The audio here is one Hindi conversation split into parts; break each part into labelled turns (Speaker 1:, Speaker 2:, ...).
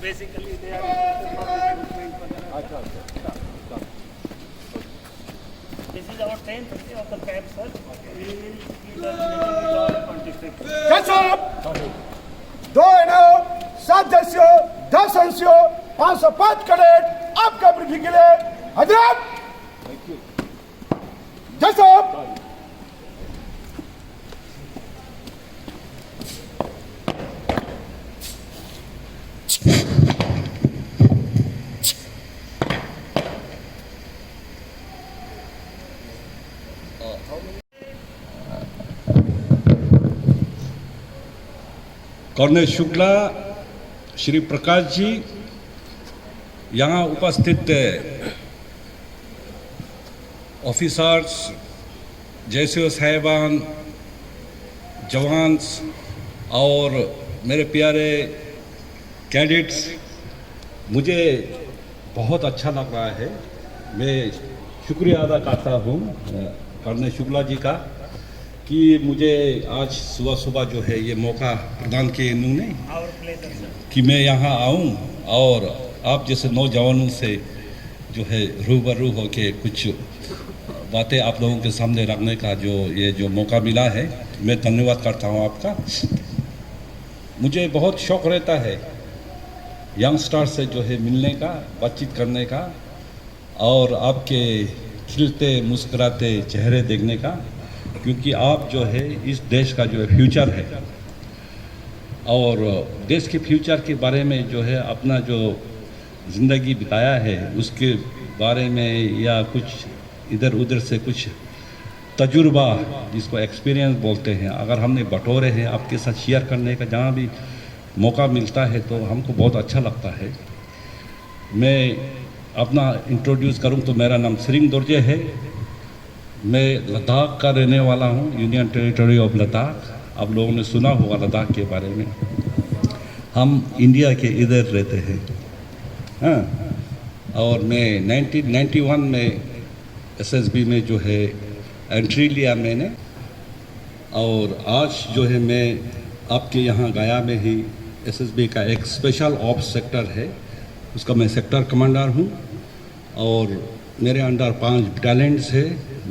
Speaker 1: basically they are interested for recruitment for the-
Speaker 2: अच्छा अच्छा
Speaker 1: This is our 10th day of the camp, sir. We will be done maybe on 26th.
Speaker 2: कसम 2 एनओ 7 दस्यो 10 अंशो 505 कैडेट आपका ब्रीफिंग के लिए हजरत कसम
Speaker 3: कर्नल शुक्ला, श्री प्रकाश जी, यहाँ उपस्थित ऑफिसर्स, जैसे साहिबान, जवान्स और मेरे प्यारे कैडेट्स, मुझे बहुत अच्छा लग रहा है। मैं शुक्रिया अदा करता हूँ कर्नल शुक्ला जी का कि मुझे आज सुबह सुबह जो है ये मौका प्रदान किए इन्होंने
Speaker 1: Our pleasure, sir.
Speaker 3: कि मैं यहाँ आऊँ और आप जैसे नौजवानों से जो है रूबरू होके कुछ बातें आप लोगों के सामने रखने का जो मौका मिला है, मैं धन्यवाद करता हूँ आपका। मुझे बहुत शौक़ रहता है यंगस्टर से जो है मिलने का, बातचीत करने का और आपके खिलते मुस्कुराते चेहरे देखने का, क्योंकि आप जो है इस देश का जो है फ्यूचर है और देश के फ्यूचर के बारे में जो है अपना जो ज़िंदगी बिताया है उसके बारे में या कुछ इधर उधर से कुछ तजुर्बा जिसको एक्सपीरियंस बोलते हैं, अगर हमने बटोरे हैं आपके साथ शेयर करने का जहाँ भी मौका मिलता है तो हमको बहुत अच्छा लगता है। मैं अपना इंट्रोड्यूस करूँ तो मेरा नाम सिरिंग दोरजे है। मैं लद्दाख का रहने वाला हूँ, यूनियन टेरिटरी ऑफ लद्दाख। आप लोगों ने सुना होगा लद्दाख के बारे में। हम इंडिया के इधर रहते हैं, हाँ। और मैं 1991 में एसएसबी में जो है एंट्री लिया मैंने, और आज जो है मैं आपके यहाँ गया में ही एसएसबी का एक स्पेशल ऑप्स सेक्टर है, उसका मैं सेक्टर कमांडर हूँ और मेरे अंडर 5 बटालियंस है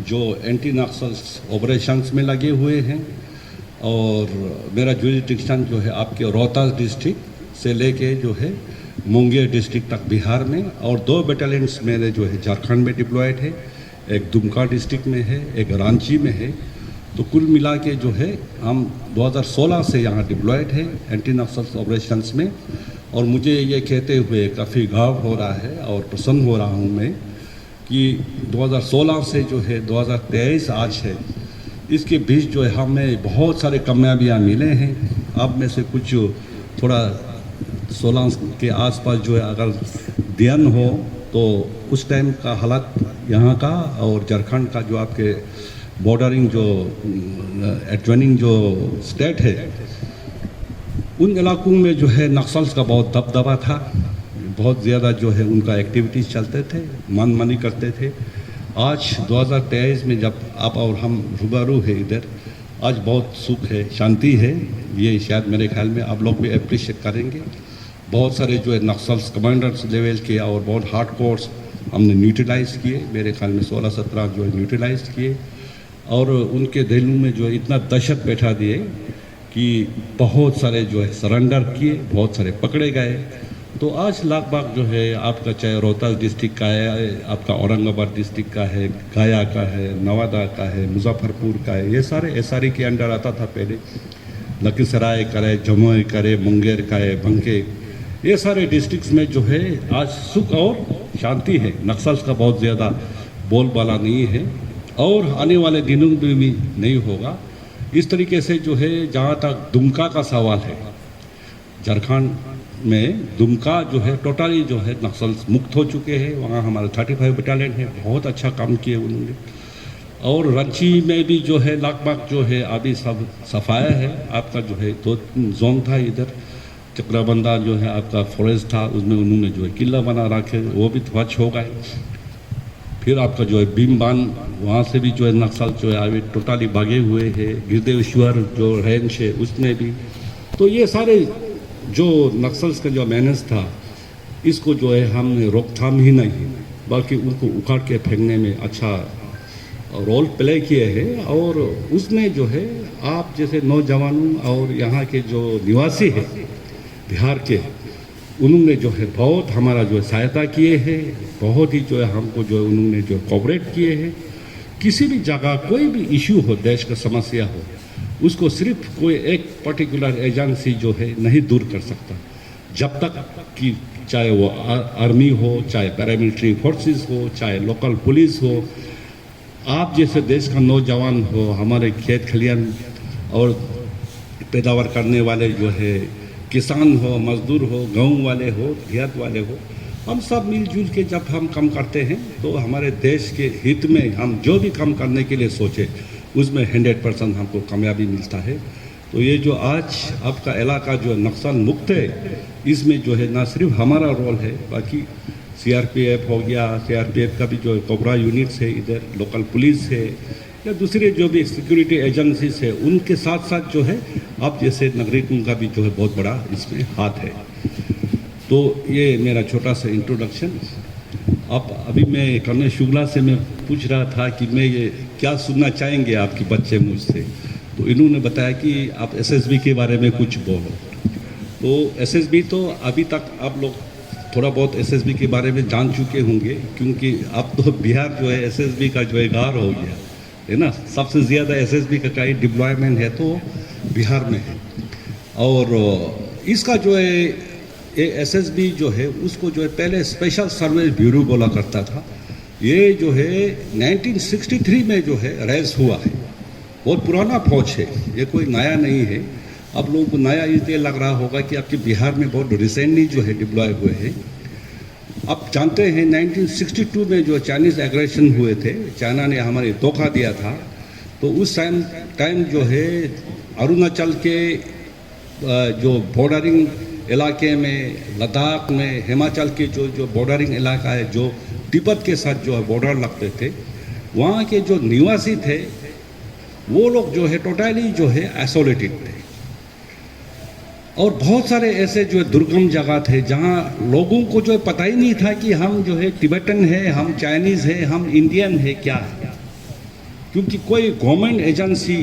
Speaker 3: जो एंटी नक्सल्स ऑपरेशंस में लगे हुए हैं। और मेरा जुरिडिक्शन जो है आपके रोहतास डिस्ट्रिक्ट से लेके जो है मुंगेर डिस्ट्रिक्ट तक बिहार में, और 2 बटालियंस मेरे जो है झारखंड में डिप्लॉयड है, एक दुमका डिस्ट्रिक्ट में है, एक रांची में है। तो कुल मिला के जो है हम 2016 से यहाँ डिप्लॉयड है एंटी नक्सल्स ऑपरेशंस में। और मुझे ये कहते हुए काफ़ी गर्व हो रहा है और प्रसन्न हो रहा हूँ मैं कि 2016 से जो है 2023 आज है, इसके बीच जो है हमें बहुत सारे कामयाबियाँ मिले हैं। अब में से कुछ थोड़ा 16 के आसपास जो है अगर ध्यान हो तो उस टाइम का हालात यहाँ का और झारखंड का जो आपके बॉर्डरिंग जो एडजॉइनिंग जो स्टेट है, उन इलाकों में जो है नक्सल्स का बहुत दबदबा था, बहुत ज़्यादा जो है उनका एक्टिविटीज़ चलते थे, मनमानी करते थे। आज 2023 में जब आप और हम रूबरू है इधर, आज बहुत सुख है, शांति है। ये शायद मेरे ख्याल में आप लोग भी अप्रिशिएट करेंगे। बहुत सारे जो है नक्सल्स कमांडर्स लेवल के और बहुत हार्ड कोर्स हमने न्यूट्रलाइज़ किए, मेरे ख्याल में 16-17 जो है न्यूट्रलाइज़ किए, और उनके दिलों में जो है इतना दहशत बैठा दिए कि बहुत सारे जो है सरेंडर किए, बहुत सारे पकड़े गए। तो आज लगभग जो है आपका चाहे रोहतास डिस्ट्रिक्ट का है, आपका औरंगाबाद डिस्ट्रिक्ट का है, गया का है, नवादा का है, मुजफ्फरपुर का है, ये सारे एसआरई के अंडर आता था पहले। लखीसराय करे, जमुई करे, मुंगेर का है, बंके, ये सारे डिस्ट्रिक्ट्स में जो है आज सुख और शांति है। नक्सल्स का बहुत ज़्यादा बोलबाला नहीं है और आने वाले दिनों में भी नहीं होगा। इस तरीके से जो है जहाँ तक दुमका का सवाल है, झारखंड में दुमका जो है टोटली जो है नक्सल्स मुक्त हो चुके हैं। वहाँ हमारे 35 बटालियन है, बहुत अच्छा काम किए उन्होंने। और रांची में भी जो है लगभग जो है अभी सब सफाया है। आपका जो है 2 जोन था, इधर चक्रबंदा जो है आपका फॉरेस्ट था, उसमें उन्होंने जो है किला बना रखे, वो भी ध्वज हो गए। फिर आपका जो है भीमबान, वहाँ से भी जो है नक्सल जो है अभी टोटली भागे हुए हैं। गिरदेश्वर जो रेंज है उसमें भी। तो ये सारे जो नक्सल्स का जो मैनेज था इसको जो है हमने रोकथाम ही नहीं बल्कि उनको उखाड़ के फेंकने में अच्छा रोल प्ले किए हैं। और उसमें जो है आप जैसे नौजवानों और यहाँ के जो निवासी हैं बिहार के, उन्होंने जो है बहुत हमारा जो है सहायता किए हैं, बहुत ही जो है हमको जो है उन्होंने जो कोऑपरेट किए हैं। किसी भी जगह कोई भी इशू हो, देश का समस्या हो, उसको सिर्फ कोई एक पर्टिकुलर एजेंसी जो है नहीं दूर कर सकता। जब तक कि चाहे वो आर्मी हो, चाहे पैरामिलिट्री फोर्सेस हो, चाहे लोकल पुलिस हो, आप जैसे देश का नौजवान हो, हमारे खेत खलियान और पैदावार करने वाले जो है किसान हो, मजदूर हो, गाँव वाले हो, देहात वाले हो, हम सब मिलजुल के जब हम काम करते हैं तो हमारे देश के हित में हम जो भी काम करने के लिए सोचे उसमें 100% हमको कामयाबी मिलता है। तो ये जो आज आपका इलाका जो नक्सल मुक्त है, इसमें जो है ना सिर्फ हमारा रोल है, बाकी सीआरपीएफ हो गया, सीआरपीएफ का भी जो कोबरा यूनिट्स है, इधर लोकल पुलिस है या दूसरे जो भी सिक्योरिटी एजेंसीज है, उनके साथ साथ जो है आप जैसे नागरिकों का भी जो है बहुत बड़ा इसमें हाथ है। तो ये मेरा छोटा सा इंट्रोडक्शन। अब अभी मैं कर्नल शुक्ला से मैं पूछ रहा था कि मैं ये क्या सुनना चाहेंगे आपके बच्चे मुझसे, तो इन्होंने बताया कि आप एसएसबी के बारे में कुछ बोलो। तो एसएसबी तो अभी तक आप लोग थोड़ा बहुत एसएसबी के बारे में जान चुके होंगे, क्योंकि अब तो बिहार जो है एसएसबी का जो है गार हो गया है ना। सबसे ज़्यादा एसएसबी का कहीं डिप्लॉयमेंट है तो बिहार में है। और इसका जो है ये एसएसबी जो है उसको जो है पहले स्पेशल सर्विस ब्यूरो बोला करता था। ये जो है 1963 में जो है रेज हुआ है, बहुत पुराना फौज है, ये कोई नया नहीं है। आप लोगों को नया इसलिए लग रहा होगा कि आपके बिहार में बहुत रिसेंटली जो है डिप्लॉय हुए हैं। आप जानते हैं 1962 में जो चाइनीज़ एग्रेशन हुए थे, चाइना ने हमारे धोखा दिया था, तो उस टाइम जो है अरुणाचल के जो बॉर्डरिंग इलाके में, लद्दाख में, हिमाचल के जो बॉर्डरिंग इलाका है, जो तिब्बत के साथ जो है बॉर्डर लगते थे, वहाँ के जो निवासी थे वो लोग जो है टोटली जो है आइसोलेटेड थे। और बहुत सारे ऐसे जो है दुर्गम जगह थे जहाँ लोगों को जो है पता ही नहीं था कि हम जो है तिब्बतन है, हम चाइनीज़ है, हम इंडियन है, क्या है। क्योंकि कोई गवर्नमेंट एजेंसी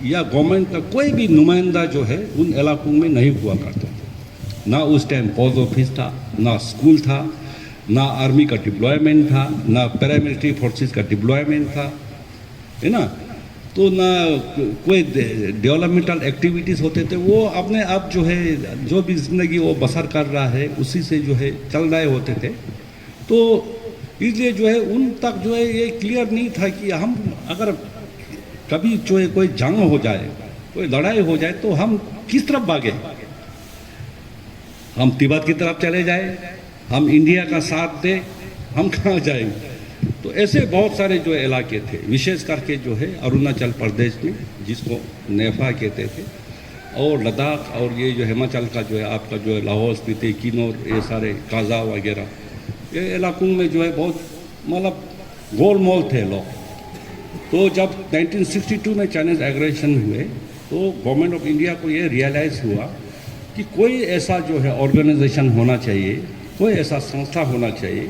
Speaker 3: या गवर्नमेंट का कोई भी नुमाइंदा जो है उन इलाकों में नहीं हुआ करता। ना उस टाइम पोस्ट ऑफिस था, ना स्कूल था, ना आर्मी का डिप्लॉयमेंट था, ना पैरामिलिट्री फोर्सेस का डिप्लॉयमेंट था, है ना। तो ना कोई डेवलपमेंटल एक्टिविटीज़ होते थे। वो अपने आप जो है जो भी ज़िंदगी वो बसर कर रहा है उसी से जो है चल रहे होते थे। तो इसलिए जो है उन तक जो है ये क्लियर नहीं था कि हम अगर कभी जो है कोई जंग हो जाए, कोई लड़ाई हो जाए तो हम किस तरफ भागे। हम तिब्बत की तरफ चले जाए, हम इंडिया का साथ दें, हम कहाँ जाएंगे। तो ऐसे बहुत सारे जो इलाके थे, विशेष करके जो है अरुणाचल प्रदेश में जिसको नेफा कहते थे, और लद्दाख और ये जो हिमाचल का जो है आपका जो है लाहौल, स्पीति, किन्नौर, ये सारे काजा वगैरह ये इलाकों में जो है बहुत मतलब गोलमोल थे लोग। तो जब 1962 में चाइनीज़ एग्रेशन हुए तो गवर्नमेंट ऑफ इंडिया को ये रियलाइज़ हुआ कि कोई ऐसा जो है ऑर्गेनाइजेशन होना चाहिए, कोई ऐसा संस्था होना चाहिए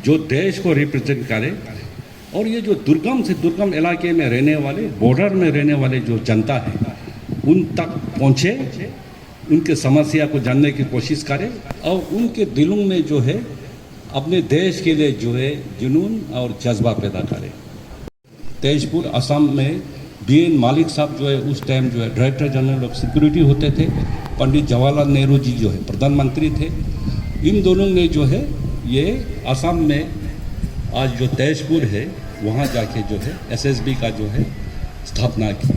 Speaker 3: जो देश को रिप्रेजेंट करे, और ये जो दुर्गम से दुर्गम इलाके में रहने वाले, बॉर्डर में रहने वाले जो जनता है उन तक पहुँचे, उनके समस्या को जानने की कोशिश करे और उनके दिलों में जो है अपने देश के लिए जो है जुनून और जज्बा पैदा करे। तेजपुर असम में BN मालिक साहब जो है उस टाइम जो है डायरेक्टर जनरल ऑफ सिक्योरिटी होते थे, पंडित जवाहरलाल नेहरू जी जो है प्रधानमंत्री थे। इन दोनों ने जो है ये असम में आज जो तेजपुर है वहाँ जाके जो है SSB का जो है स्थापना की।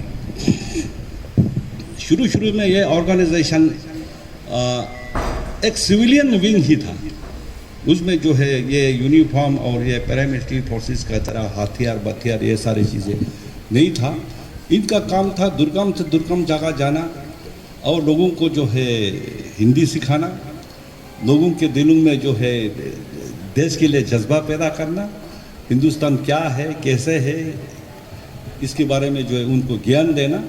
Speaker 3: शुरू में ये ऑर्गेनाइजेशन एक सिविलियन विंग ही था, उसमें जो है ये यूनिफॉर्म और ये पैरामिलिट्री फोर्सेस का तरह हथियार ये सारी चीज़ें नहीं था। इनका काम था दुर्गम से दुर्गम जगह जाना और लोगों को जो है हिंदी सिखाना, लोगों के दिलों में जो है देश के लिए जज्बा पैदा करना, हिंदुस्तान क्या है, कैसे है, इसके बारे में जो है उनको ज्ञान देना।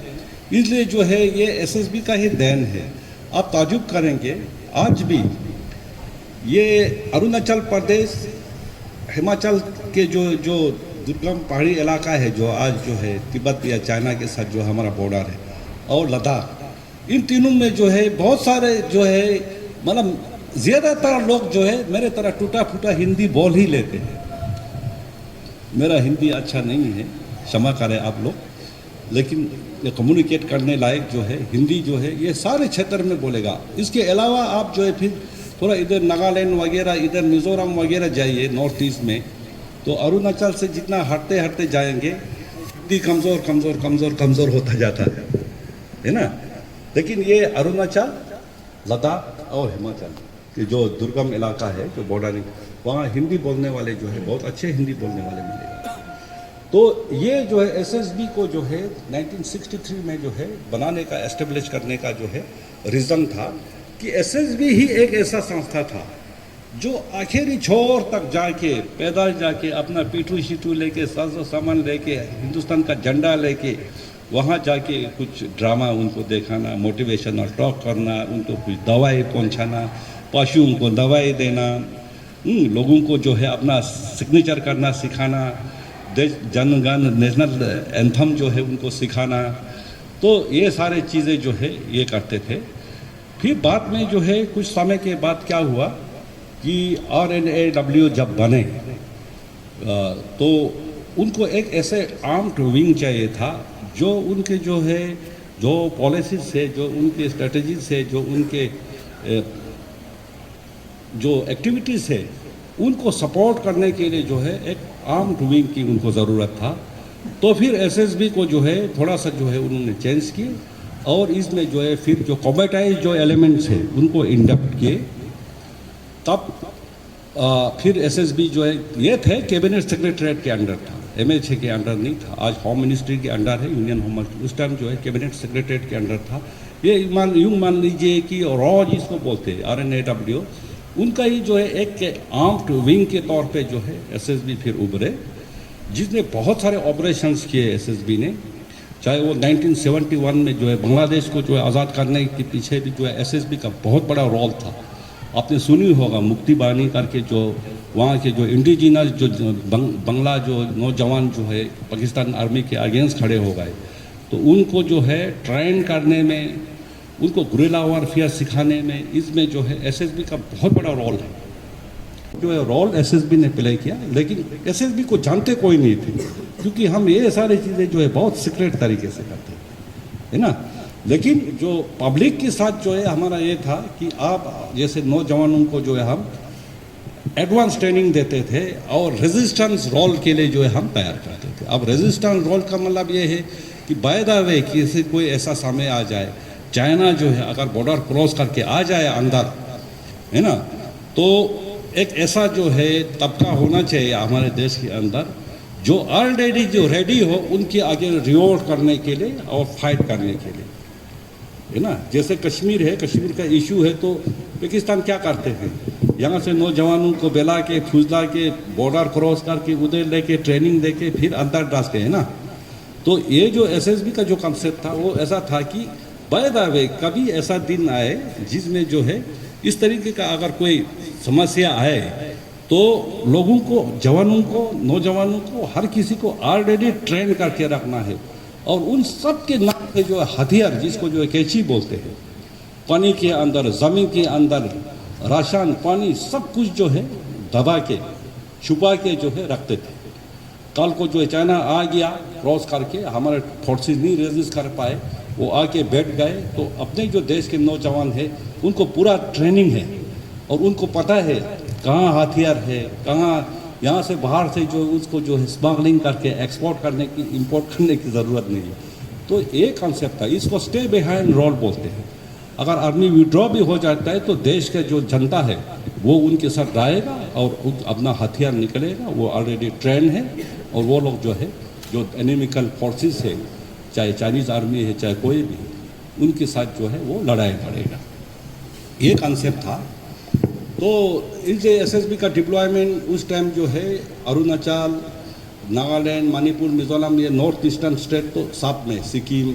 Speaker 3: इसलिए जो है ये SSB का ही देन है। आप ताजुब करेंगे आज भी ये अरुणाचल प्रदेश हिमाचल के जो जो दुर्गम पहाड़ी इलाका है जो आज जो है तिब्बत या चाइना के साथ जो हमारा बॉर्डर है और लद्दाख, इन तीनों में जो है बहुत सारे जो है मतलब ज़्यादातर लोग जो है मेरे तरह टूटा फूटा हिंदी बोल ही लेते हैं। मेरा हिंदी अच्छा नहीं है, क्षमा करें आप लोग, लेकिन ये कम्युनिकेट करने लायक जो है हिंदी जो है ये सारे क्षेत्र में बोलेगा। इसके अलावा आप जो है फिर थोड़ा इधर नागालैंड वगैरह, इधर मिज़ोरम वगैरह जाइए नॉर्थ ईस्ट में, तो अरुणाचल से जितना हटते हटते जाएंगे हिंदी कमज़ोर कमज़ोर कमज़ोर कमज़ोर होता जाता है ना। लेकिन ये अरुणाचल, लद्दाख और हिमाचल के जो दुर्गम इलाका है जो बॉर्डरिंग, वहाँ हिंदी बोलने वाले जो है बहुत अच्छे हिंदी बोलने वाले मिलेगा। तो ये जो है एसएसबी को जो है 1963 में जो है बनाने का, एस्टेब्लिश करने का जो है रीज़न था कि एसएसबी ही एक ऐसा संस्था था जो आखिरी छोर तक जाके, पैदल जाके अपना पीठू शीटू लेके, साजो सामान लेके, हिंदुस्तान का झंडा लेके वहाँ जाके कुछ ड्रामा उनको दिखाना, मोटिवेशनल टॉक करना, उनको कुछ दवाई पहुँचाना, पशुओं को दवाई देना, लोगों को जो है अपना सिग्नेचर करना सिखाना, देश जनगण नेशनल एंथम जो है उनको सिखाना। तो ये सारे चीज़ें जो है ये करते थे। फिर बाद में जो है कुछ समय के बाद क्या हुआ कि RNAW जब बने तो उनको एक ऐसे आर्म्ड विंग चाहिए था जो उनके जो है जो पॉलिसीज से, जो उनके स्ट्रेटजीज से, जो उनके जो एक्टिविटीज़ है उनको सपोर्ट करने के लिए जो है एक आर्म्ड विंग की उनको ज़रूरत था। तो फिर एसएसबी को जो है थोड़ा सा जो है उन्होंने चेंज किए और इसमें जो है फिर जो कॉम्बैटाइज जो एलिमेंट्स है उनको इंडक्ट किए। तब फिर एसएसबी जो है ये थे कैबिनेट सेक्रेटरीट के अंडर था, MH के अंडर नहीं था। आज होम मिनिस्ट्री के अंडर है, यूनियन होम मिनिस्ट्री, उस टाइम जो है कैबिनेट सेक्रेटरीट के अंडर था। ये यूँ मान लीजिए कि रॉ जिसको बोलते हैं RNAW, उनका ही जो है एक आर्म्ड विंग के तौर पे जो है एसएसबी फिर उभरे, जिसने बहुत सारे ऑपरेशंस किए एसएसबी ने। चाहे वो 1971 में जो है बांग्लादेश को जो है आज़ाद करने के पीछे भी जो है एसएसबी का बहुत बड़ा रोल था। आपने सुनी होगा मुक्ति बानी करके जो वहाँ के जो इंडिजिनस जो बंगला जो नौजवान जो है पाकिस्तान आर्मी के अगेंस्ट खड़े हो गए, तो उनको जो है ट्रेन करने में, उनको गुरिल्ला वारफेयर सिखाने में, इसमें जो है एसएसबी का बहुत बड़ा रोल है। जो है रोल एसएसबी ने प्ले किया, लेकिन एसएसबी को जानते कोई नहीं थे, क्योंकि हम ये सारी चीज़ें जो है बहुत सीक्रेट तरीके से करते है ना। लेकिन जो पब्लिक के साथ जो है हमारा ये था कि आप जैसे नौजवानों को जो है हम एडवांस ट्रेनिंग देते थे और रेजिस्टेंस रोल के लिए जो है हम तैयार करते थे। अब रेजिस्टेंस रोल का मतलब ये है कि बाय द वे किसी कोई ऐसा समय आ जाए, चाइना जो है अगर बॉर्डर क्रॉस करके आ जाए अंदर, है ना, तो एक ऐसा जो है तबका होना चाहिए हमारे देश के अंदर जो ऑलरेडी जो रेडी हो उनके आगे रिवॉर्ड करने के लिए और फाइट करने के लिए, है ना। जैसे कश्मीर है, कश्मीर का इशू है, तो पाकिस्तान क्या करते हैं, यहाँ से नौजवानों को बेला के फुजला के बॉर्डर क्रॉस करके उधर लेके ट्रेनिंग देके फिर अंदर डालते हैं ना। तो ये जो एसएसबी का जो कंसेप्ट था वो ऐसा था कि बाय द वे कभी ऐसा दिन आए जिसमें जो है इस तरीके का अगर कोई समस्या आए तो लोगों को, जवानों को, नौजवानों को, हर किसी को ऑलरेडी ट्रेन करके रखना है। और उन सब के नाम पे जो है हथियार, जिसको जो है कैची बोलते हैं, पानी के अंदर, ज़मीन के अंदर, राशन पानी सब कुछ जो है दबा के छुपा के जो है रखते थे। कल को जो है चाइना आ गया क्रॉस करके, हमारे फोर्सेस नहीं रेजिस्ट कर पाए, वो आके बैठ गए, तो अपने जो देश के नौजवान है उनको पूरा ट्रेनिंग है और उनको पता है कहाँ हथियार है, कहाँ यहाँ से बाहर से जो उसको जो है स्मगलिंग करके एक्सपोर्ट करने की, इंपोर्ट करने की ज़रूरत नहीं है। तो ये कॉन्सेप्ट था, इसको स्टे बिहाइंड रोल बोलते हैं। अगर आर्मी विड्रॉ भी हो जाता है तो देश का जो जनता है वो उनके साथ रहेगा और अपना हथियार निकलेगा, वो ऑलरेडी ट्रेन है और वो लोग जो है जो एनिमिकल फोर्सेस है, चाहे चाइनीज़ आर्मी है चाहे कोई भी, उनके साथ जो है वो लड़ाई लड़ेगा। ये कॉन्सेप्ट था। तो इस एसएसबी का डिप्लॉयमेंट उस टाइम जो है अरुणाचल, नागालैंड, मणिपुर, मिजोरम, ये नॉर्थ ईस्टर्न स्टेट तो साथ में, सिक्किम,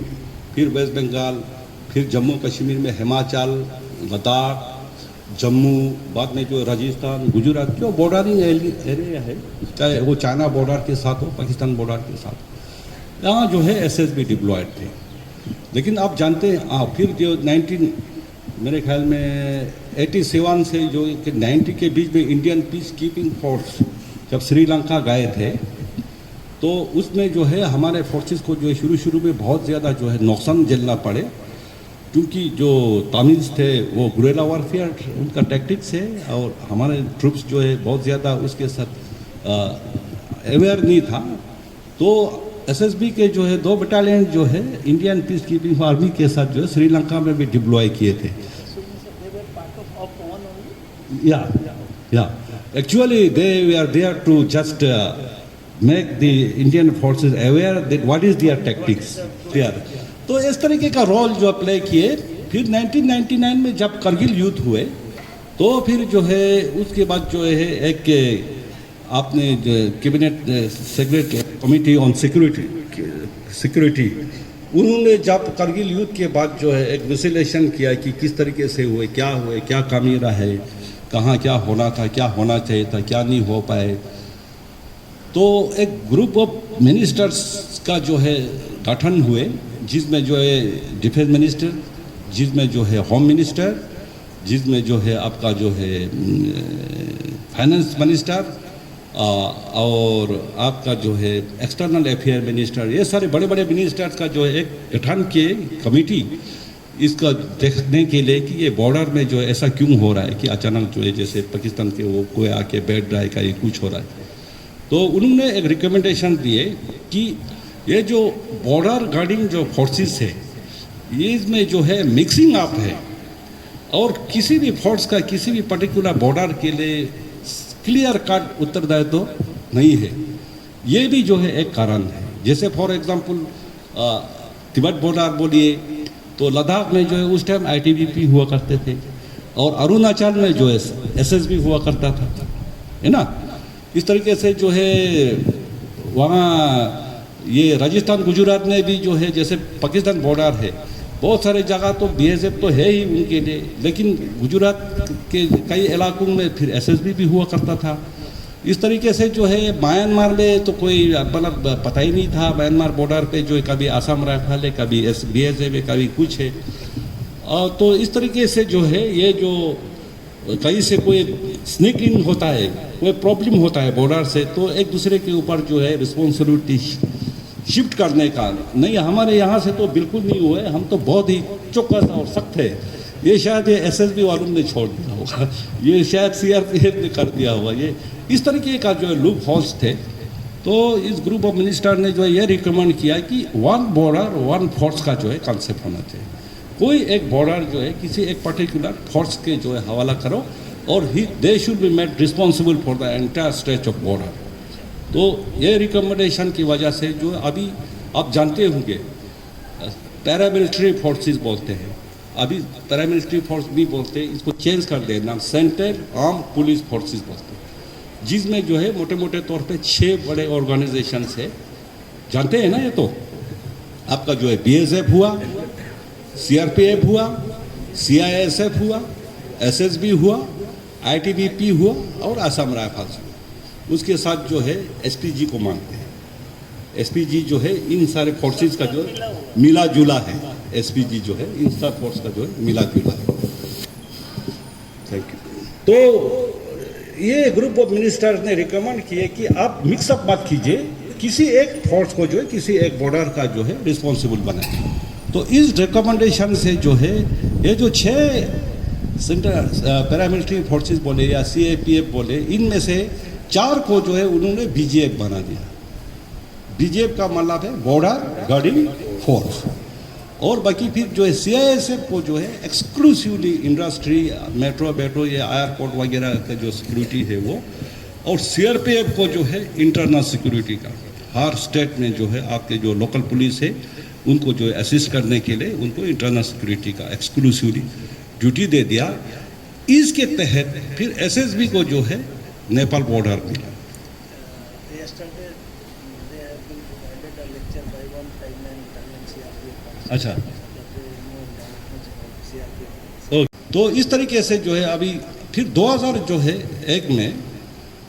Speaker 3: फिर वेस्ट बंगाल, फिर जम्मू कश्मीर में हिमाचल, लद्दाख, जम्मू, बाद में जो राजस्थान, गुजरात जो बॉर्डरिंग एरिया है, चाहे वो चाइना बॉर्डर के साथ हो, पाकिस्तान बॉर्डर के साथ, यहाँ जो है एसएसबी डिप्लॉयड थे। लेकिन आप जानते हैं फिर जो 19 मेरे ख्याल में 87 से जो 90 के बीच में इंडियन पीस कीपिंग फोर्स जब श्रीलंका गए थे, तो उसमें जो है हमारे फोर्सेस को जो है शुरू में बहुत ज़्यादा जो है नुकसान झेलना पड़े, क्योंकि जो तमिल्स थे वो गुरेला वारफेयर उनका टैक्टिक्स है, और हमारे ट्रूप्स जो है बहुत ज़्यादा उसके साथ अवेयर नहीं था। तो एसएसबी के जो है 2 बटालियन जो है इंडियन पीस कीपिंग आर्मी के साथ जो है श्रीलंका में भी डिप्लॉय किए थे। या actually they are there to just make the Indian forces aware that what is their tactics clear. तो इस तरीके का रोल जो प्ले किए। फिर 1999 में जब करगिल युद्ध हुए, तो फिर जो है उसके बाद जो है एक आपने जो cabinet secretary committee on security उन्होंने जब करगिल युद्ध के बाद जो है एक विश्लेषण किया कि किस तरीके से हुए, क्या कमी रहे, कहाँ क्या होना था, क्या होना चाहिए था, क्या नहीं हो पाए। तो एक ग्रुप ऑफ मिनिस्टर्स का जो है गठन हुए, जिसमें जो है डिफेंस मिनिस्टर, जिसमें जो है होम मिनिस्टर, जिसमें जो है आपका जो है फाइनेंस मिनिस्टर और आपका जो है एक्सटर्नल अफेयर मिनिस्टर, ये सारे बड़े बड़े मिनिस्टर्स का जो है एक गठन किए कमेटी, इसका देखने के लिए कि ये बॉर्डर में जो है ऐसा क्यों हो रहा है कि अचानक जो है जैसे पाकिस्तान के वो कोई आके बैठ रहा है का ये कुछ हो रहा है। तो उन्होंने एक रिकमेंडेशन दिए कि ये जो बॉर्डर गार्डिंग जो फोर्सेस है, ये इसमें जो है मिक्सिंग अप है, और किसी भी फोर्स का किसी भी पर्टिकुलर बॉर्डर के लिए क्लियर कट उत्तरदायित्व तो नहीं है। ये भी जो है एक कारण है। जैसे फॉर एग्जांपल तिब्बत बॉर्डर बोलिए, तो लद्दाख में जो है उस टाइम आईटीबीपी हुआ करते थे, और अरुणाचल में जो है एसएसबी हुआ करता था, है ना। इस तरीके से जो है वहाँ ये राजस्थान गुजरात में भी जो है जैसे पाकिस्तान बॉर्डर है, बहुत सारे जगह तो बीएसएफ तो है ही उनके लिए, लेकिन गुजरात के कई इलाकों में फिर एसएसबी भी हुआ करता था। इस तरीके से जो है म्यांमार में तो कोई मतलब पता ही नहीं था, म्यांमार बॉर्डर पे जो है कभी आसाम राइफल है, कभी बीएसएफ है, कभी कुछ है। और तो इस तरीके से जो है ये जो कहीं से कोई स्नेक इन होता है, कोई प्रॉब्लम होता है बॉर्डर से, तो एक दूसरे के ऊपर जो है रिस्पॉन्सिबिलिटी शिफ्ट करने का नहीं, हमारे यहाँ से तो बिल्कुल नहीं हुए। हम तो बहुत ही चौकस और सख्त है। ये शायद ये एसएसबी वालों ने छोड़ दिया होगा, ये शायद सीआरपीएफ ने कर दिया होगा। ये इस तरीके का जो है लूप होल्स थे। तो इस ग्रुप ऑफ मिनिस्टर ने जो है ये रिकमेंड किया कि 1 बॉर्डर 1 फोर्स का जो है कॉन्सेप्ट होना चाहिए। कोई एक बॉर्डर जो है किसी एक पर्टिकुलर फोर्स के जो है हवाला करो, और they should be made responsible for the entire stretch of border. तो ये रिकमेंडेशन की वजह से जो अभी आप जानते होंगे पैरामिलिट्री फोर्सेस बोलते हैं, अभी पैरामिलिट्री फोर्स भी बोलते हैं, इसको चेंज कर दे नाम सेंट्रल आर्म पुलिस फोर्सेस बोलते हैं, जिसमें जो है मोटे मोटे तौर पे 6 बड़े ऑर्गेनाइजेशंस है। जानते हैं ना, ये तो आपका जो है बीएसएफ हुआ, सीआरपीएफ हुआ, सीआईएसएफ हुआ, एसएसबी हुआ, आईटीबीपी हुआ और असम राइफल्स हुआ। उसके साथ जो है एसपीजी को मानते हैं। एसपीजी जो है इन सारे फोर्सेस का जो मिला जुला है, एसपीजी जो है इन सब फोर्स का जो है मिला जुला है। Thank you. तो ये ग्रुप ऑफ मिनिस्टर्स ने रिकमेंड किए कि आप मिक्सअप मत कीजिए, किसी एक फोर्स को जो है किसी एक बॉर्डर का जो है रिस्पॉन्सिबल बनाए। तो इस रिकमेंडेशन से जो है ये जो 6 सेंट्रल पैरामिलिट्री फोर्सेस बोले या सीएपीएफ बोले, इनमें से 4 को जो है उन्होंने बीजीएफ बना दिया। बीजीएफ का मतलब है बॉर्डर गार्डिंग फोर्स, और बाकी फिर जो है सीआईएसएफ को जो है एक्सक्लूसिवली इंडस्ट्री, मेट्रो या एयरपोर्ट वगैरह का जो सिक्योरिटी है वो, और सीआरपीएफ को जो है इंटरनल सिक्योरिटी का, हर स्टेट में जो है आपके जो लोकल पुलिस है उनको जो है असिस्ट करने के लिए उनको इंटरनल सिक्योरिटी का एक्सक्लूसिवली ड्यूटी दे दिया। इसके तहत फिर एसएसबी को जो है नेपाल बॉर्डर मिला। अच्छा, तो इस तरीके से जो है अभी फिर 2000 जो है एक में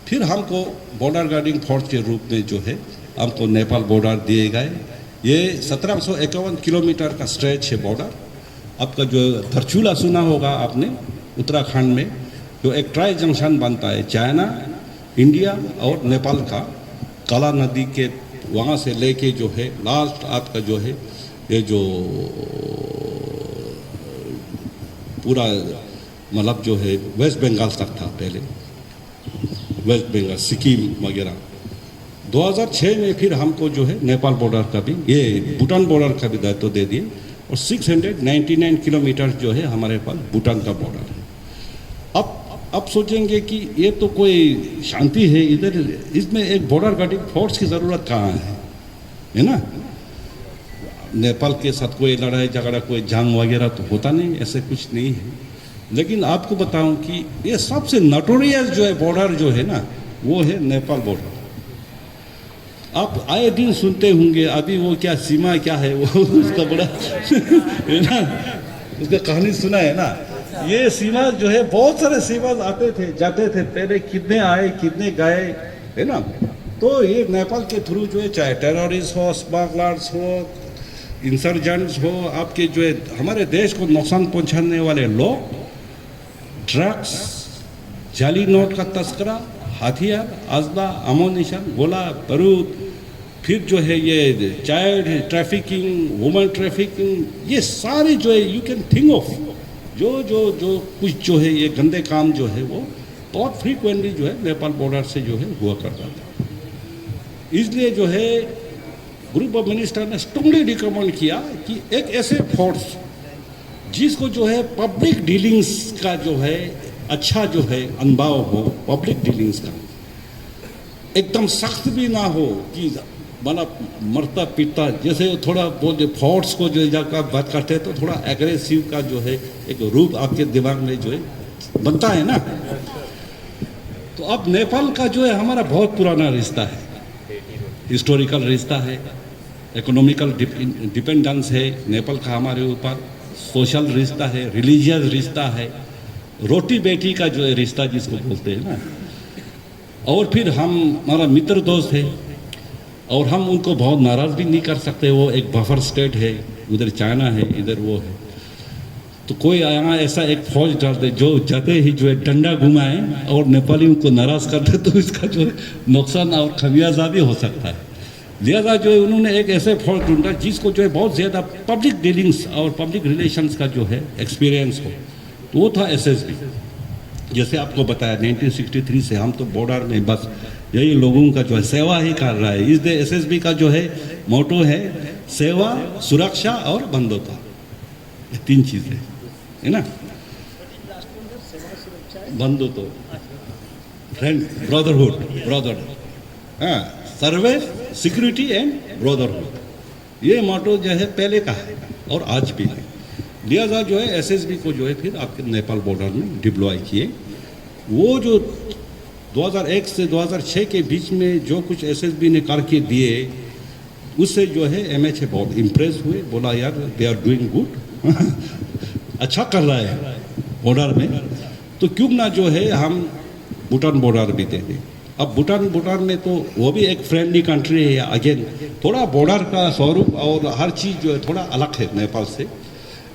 Speaker 3: फिर हमको बॉर्डर गार्डिंग फोर्स के रूप में जो है हमको नेपाल बॉर्डर दिए गए। ये 1751 किलोमीटर का स्ट्रेच है बॉर्डर। आपका जो धरचूला सुना होगा आपने उत्तराखंड में, जो एक ट्राई जंक्शन बनता है चाइना, इंडिया और नेपाल का, काला नदी के वहाँ से लेके जो है लास्ट आपका जो है ये जो पूरा मतलब जो है वेस्ट बंगाल तक था पहले, वेस्ट बंगाल सिक्किम वगैरह। 2006 में फिर हमको जो है नेपाल बॉर्डर का भी, ये भूटान बॉर्डर का भी दायित्व दे दिए और 699 किलोमीटर जो है हमारे पास भूटान का बॉर्डर है। अब सोचेंगे कि ये तो कोई शांति है इधर, इसमें एक बॉर्डर गार्डिंग फोर्स की ज़रूरत कहाँ है ना। नेपाल के साथ कोई लड़ाई झगड़ा, कोई जंग वगैरह तो होता नहीं, ऐसे कुछ नहीं है। लेकिन आपको बताऊं कि ये सबसे नोटोरियस जो है बॉर्डर जो है ना, वो है नेपाल बॉर्डर। आप आए दिन सुनते होंगे, अभी वो क्या सीमा क्या है वो उसका बड़ा है ना, उसका कहानी सुना है ना। ये सीमा जो है बहुत सारे सीमा आते थे जाते थे, पहले कितने आए कितने गए है ना। तो ये नेपाल के थ्रू जो है चाहे टेररिस्ट हो, स्मगलर्स हो, इंसर्जेंट्स हो, आपके जो है हमारे देश को नुकसान पहुंचाने वाले लोग, ड्रग्स, जाली नोट का तस्करा, हथियार, असला, अमोनिशन, गोला बारूद, फिर जो है ये चाइल्ड ट्रैफिकिंग, वुमेन ट्रैफिकिंग, ये सारे जो है यू कैन थिंक ऑफ जो कुछ जो है ये गंदे काम जो है वो बहुत फ्रीक्वेंटली जो है नेपाल बॉर्डर से जो है हुआ करता था। इसलिए जो है ग्रुप ऑफ मिनिस्टर ने स्ट्रांगली रिकमेंड किया कि एक ऐसे फोर्स जिसको जो है पब्लिक डीलिंग्स का जो है अच्छा जो है अनुभव हो, पब्लिक डीलिंग्स का एकदम सख्त भी ना हो कि मतलब मरता पीटता, जैसे थोड़ा बोलते फोर्स को जो जब आप बात करते हैं तो थोड़ा एग्रेसिव का जो है एक रूप आपके दिमाग में जो है बनता है ना। तो अब नेपाल का जो है हमारा बहुत पुराना रिश्ता है, हिस्टोरिकल रिश्ता है, इकोनॉमिकल डिपेंडेंस है नेपाल का हमारे ऊपर, सोशल रिश्ता है, रिलीजियस रिश्ता है, रोटी बेटी का जो है रिश्ता जिसको बोलते हैं ना। और फिर हम हमारा मित्र दोस्त है और हम उनको बहुत नाराज़ भी नहीं कर सकते, वो एक बफर स्टेट है, उधर चाइना है, इधर वो है। तो कोई यहाँ ऐसा एक फौज डाल दे जो जाते ही जो है डंडा घुमाए और नेपालियों को नाराज़ कर दे, तो इसका जो है नुकसान और खमियाजा भी हो सकता है। लिहाजा जो है उन्होंने एक ऐसे फौज ढूंढा जिसको जो है बहुत ज़्यादा पब्लिक डीलिंग्स और पब्लिक रिलेशंस का जो है एक्सपीरियंस हो, तो वो था एसएसबी। जैसे आपको बताया 1963 से हम तो बॉर्डर में बस यही लोगों का जो है सेवा ही कर रहा है। इसलिए एसएसबी का जो है मोटो है सेवा, सुरक्षा और बंधुता, ये तीन चीज़ें है ना। बंधुत्व, फ्रेंड, ब्रदरहुड, हाँ, सर्विस, सिक्योरिटी एंड ब्रदरहुड, ये मोटो जो है पहले का है और आज भी है। लिहाजा जो है एसएसबी को जो है फिर आपके नेपाल बॉर्डर में डिप्लॉय किए। वो जो 2001 से 2006 के बीच में जो कुछ एसएसबी ने करके दिए, उससे जो है एमएचए बहुत इम्प्रेस हुए, बोला यार दे आर डूइंग गुड, अच्छा कर रहा है बॉर्डर में, तो क्यों ना जो है हम भूटान बॉर्डर भी दे दें। अब भूटान में तो वो भी एक फ्रेंडली कंट्री है, अगेन थोड़ा बॉर्डर का स्वरूप और हर चीज़ जो है थोड़ा अलग है नेपाल से,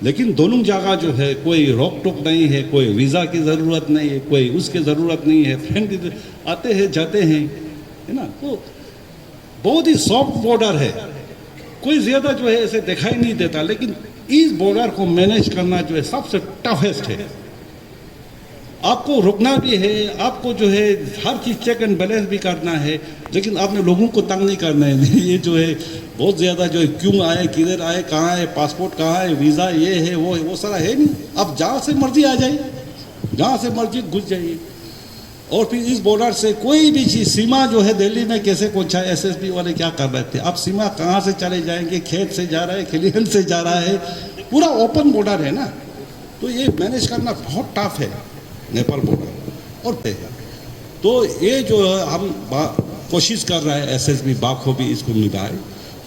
Speaker 3: लेकिन दोनों जगह जो है कोई रोक टोक नहीं है, कोई वीज़ा की ज़रूरत नहीं है, कोई उसकी ज़रूरत नहीं है, फ्रेंड आते हैं जाते हैं है ना। तो बहुत ही सॉफ्ट बॉर्डर है, कोई ज़्यादा जो है ऐसे दिखाई नहीं देता, लेकिन इस बॉर्डर को मैनेज करना जो है सबसे टफेस्ट है। आपको रुकना भी है, आपको जो है हर चीज़ चेक एंड बैलेंस भी करना है, लेकिन आपने लोगों को तंग नहीं करना है। ये जो है बहुत ज़्यादा जो है क्यों आए, किधर आए, कहाँ है, पासपोर्ट कहाँ है, वीज़ा ये है वो सारा है नहीं। आप जहाँ से मर्जी आ जाइए, जहाँ से मर्जी घुस जाइए। और फिर इस बॉर्डर से कोई भी चीज़, सीमा जो है दिल्ली में कैसे पहुँचा है, एसएसबी वाले क्या कर रहे थे, अब सीमा कहाँ से चले जाएंगे, खेत से जा रहा है, खलिहन से जा रहा है, पूरा ओपन बॉर्डर है ना। तो ये मैनेज करना बहुत टफ है नेपाल बॉर्डर। और तो ये जो हम कोशिश कर रहा है एसएसबी बाखूबी इसको निभाए।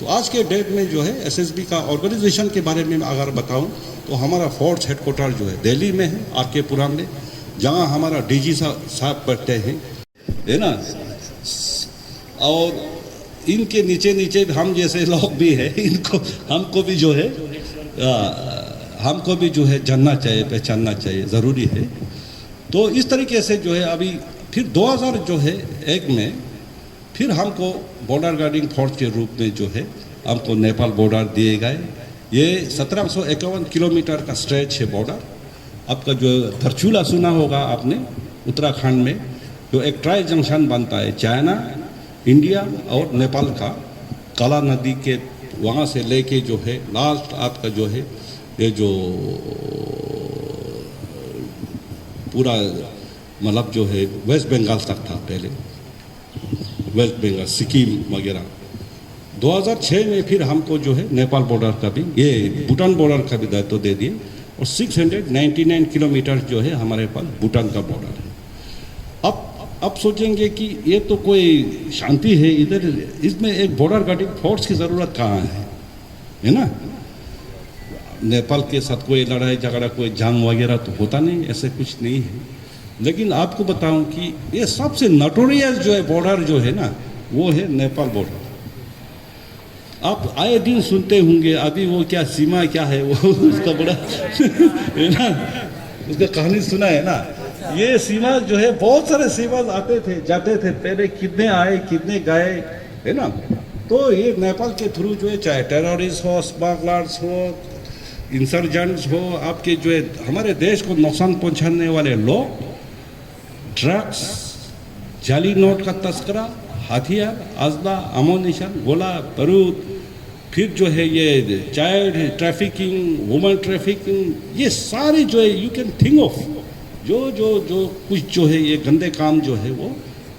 Speaker 3: तो आज के डेट में जो है एसएसबी का ऑर्गेनाइजेशन के बारे में अगर बताऊं तो हमारा फोर्स हेडक्वार्टर जो है दिल्ली में है, आर.के. पुरम में, जहाँ हमारा डीजी साहब बैठते हैं, है ना। और इनके नीचे नीचे हम जैसे लोग भी हैं, इनको हमको भी जो है हमको भी जो है जानना चाहिए, पहचानना चाहिए, ज़रूरी है। तो इस तरीके से जो है अभी फिर 2001 में फिर हमको बॉर्डर गार्डिंग फोर्स के रूप में जो है हमको नेपाल बॉर्डर दिए गए। ये 1751 किलोमीटर का स्ट्रेच है बॉर्डर। आपका जो धरचूला सुना होगा आपने, उत्तराखंड में जो एक ट्राई जंक्शन बनता है चाइना, इंडिया और नेपाल का, काला नदी के वहाँ से लेके जो है लास्ट आपका जो है ये जो पूरा मतलब जो है वेस्ट बंगाल तक था पहले, वेस्ट बंगाल, सिक्किम वगैरह। 2006 में फिर हमको जो है नेपाल बॉर्डर का भी, ये भूटान बॉर्डर का भी दायित्व दे दिए, और 699 किलोमीटर जो है हमारे पास भूटान का बॉर्डर है। अब सोचेंगे कि ये तो कोई शांति है इधर, इसमें एक बॉर्डर गार्डिंग फोर्स की ज़रूरत कहाँ है ना। नेपाल के साथ कोई लड़ाई झगड़ा, कोई जंग वगैरह तो होता नहीं, ऐसे कुछ नहीं है। लेकिन आपको बताऊं कि ये सबसे नोटोरियस जो है बॉर्डर जो है ना, वो है नेपाल बॉर्डर। आप आए दिन सुनते होंगे, अभी वो क्या सीमा क्या है वो उसका बड़ा है ना, उसका कहानी सुना है ना। ये सीमा जो है, बहुत सारे सीमा आते थे जाते थे, पहले कितने आए कितने गए, है ना। तो ये नेपाल के थ्रू जो है, चाहे टेररिस्ट हो, स्मगलर्स हो, इंसर्जेंट्स हो, आपके जो है हमारे देश को नुकसान पहुंचाने वाले लोग, ड्रग्स, जाली नोट का तस्करा, हथियार, असला, अमोनिशन, गोला बारूद, फिर जो है ये चाइल्ड ट्रैफिकिंग, वुमेन ट्रैफिकिंग, ये सारे जो है यू कैन थिंक ऑफ जो कुछ जो है ये गंदे काम जो है वो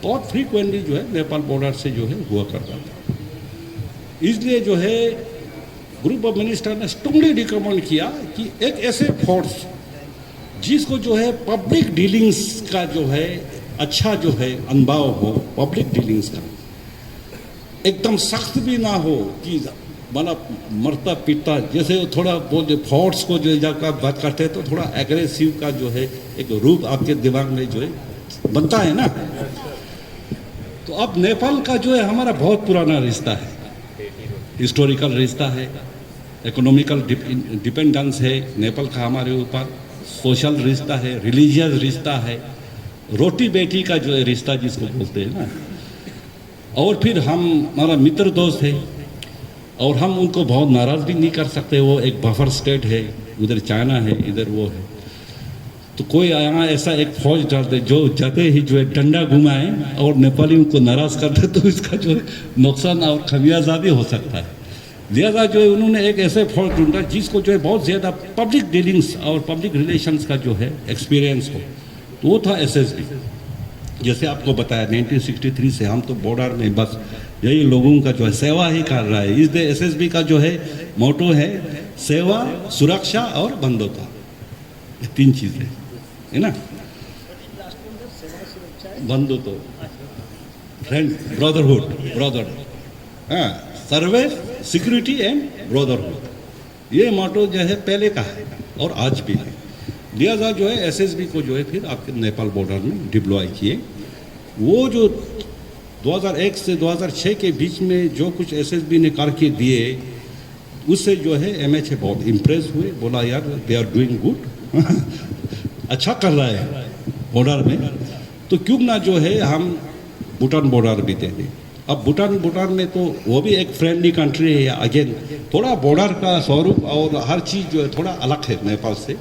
Speaker 3: बहुत फ्रीक्वेंटली जो है नेपाल बॉर्डर से जो है हुआ करता था। इसलिए जो है ग्रुप ऑफ मिनिस्टर ने स्ट्रांगली रिकमेंड किया कि एक ऐसे फोर्स जिसको जो है पब्लिक डीलिंग्स का जो है अच्छा जो है अनुभव हो, पब्लिक डीलिंग्स का एकदम सख्त भी ना हो कि मतलब मरता पीटता, जैसे थोड़ा बोल फोर्स को जो जब आप बात करते हैं तो थोड़ा एग्रेसिव का जो है एक रूप आपके दिमाग में जो है बनता है ना। तो अब नेपाल का जो है हमारा बहुत पुराना रिश्ता है, हिस्टोरिकल रिश्ता है, इकोनॉमिकल डिपेंडेंस है नेपाल का हमारे ऊपर, सोशल रिश्ता है, रिलीजियस रिश्ता है, रोटी बेटी का जो है रिश्ता जिसको बोलते हैं ना। और फिर हम हमारा मित्र दोस्त है और हम उनको बहुत नाराज़ भी नहीं कर सकते, वो एक बफर स्टेट है, उधर चाइना है, इधर वो है। तो कोई यहाँ ऐसा एक फौज डाल दे जो जाते ही जो है डंडा घुमाए और नेपालियों को नाराज़ कर दे, तो इसका जो है नुकसान और खमियाजा भी हो सकता है। लिहाजा जो है उन्होंने एक ऐसे फौज ढूंढा जिसको जो है बहुत ज़्यादा पब्लिक डीलिंग्स और पब्लिक रिलेशंस का जो है एक्सपीरियंस हो, तो वो था एसएसबी। जैसे आपको बताया 1963 से हम तो बॉर्डर में बस यही लोगों का जो है सेवा ही कर रहा है। इसलिए एसएसबी का जो है मोटो है सेवा, सुरक्षा और बंधुता, ये तीन चीज़ें है ना। बंधुत्व, फ्रेंड, ब्रदरहुड, ब्रदर, हाँ, सर्विस, सिक्योरिटी एंड ब्रदरहुड, ये मोटो जो है पहले का है और आज भी है। लिहाजा जो है एसएसबी को जो है फिर आपके नेपाल बॉर्डर में डिप्लॉय किए। वो जो 2001 से 2006 के बीच में जो कुछ एसएसबी ने करके दिए, उससे जो है एमएचए बहुत इम्प्रेस हुए, बोला यार दे आर डूइंग गुड, अच्छा कर रहा है बॉर्डर में, तो क्यों ना जो है हम भूटान बॉर्डर भी दे दें। अब भूटान में तो वो भी एक फ्रेंडली कंट्री है, अगेन थोड़ा बॉर्डर का स्वरूप और हर चीज़ जो है थोड़ा अलग है नेपाल से,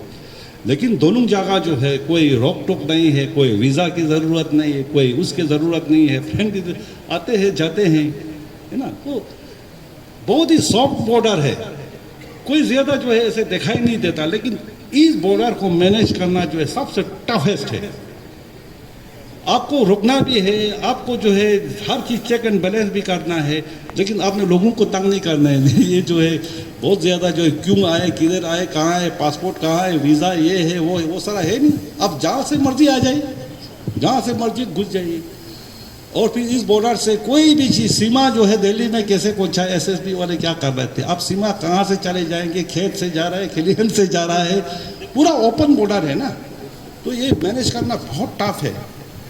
Speaker 3: लेकिन दोनों जगह जो है कोई रोक टोक नहीं है, कोई वीज़ा की ज़रूरत नहीं है, कोई उसकी ज़रूरत नहीं है, फ्रेंड आते हैं जाते हैं, है ना। तो बहुत ही सॉफ्ट बॉर्डर है, कोई ज़्यादा जो है ऐसे दिखाई नहीं देता, लेकिन इस बॉर्डर को मैनेज करना जो है सबसे टफेस्ट है। आपको रुकना भी है, आपको जो है हर चीज़ चेक एंड बैलेंस भी करना है, लेकिन आपने लोगों को तंग नहीं करना है। ये जो है बहुत ज़्यादा जो है क्यों आए, किधर आए, कहाँ है, पासपोर्ट कहाँ है, वीज़ा ये है वो सारा है नहीं। अब जहाँ से मर्जी आ जाइए, जहाँ से मर्जी घुस जाइए। और फिर इस बॉर्डर से कोई भी चीज़ सीमा जो है दिल्ली में कैसे पहुंचा है, एसएसबी वाले क्या कर रहे थे। अब सीमा कहाँ से चले जाएंगे, खेत से जा रहा है, खलिहन से जा रहा है, पूरा ओपन बॉर्डर है ना, तो ये मैनेज करना बहुत टफ है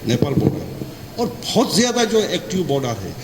Speaker 3: नेपाल बॉर्डर, और बहुत ज़्यादा जो एक्टिव बॉर्डर है।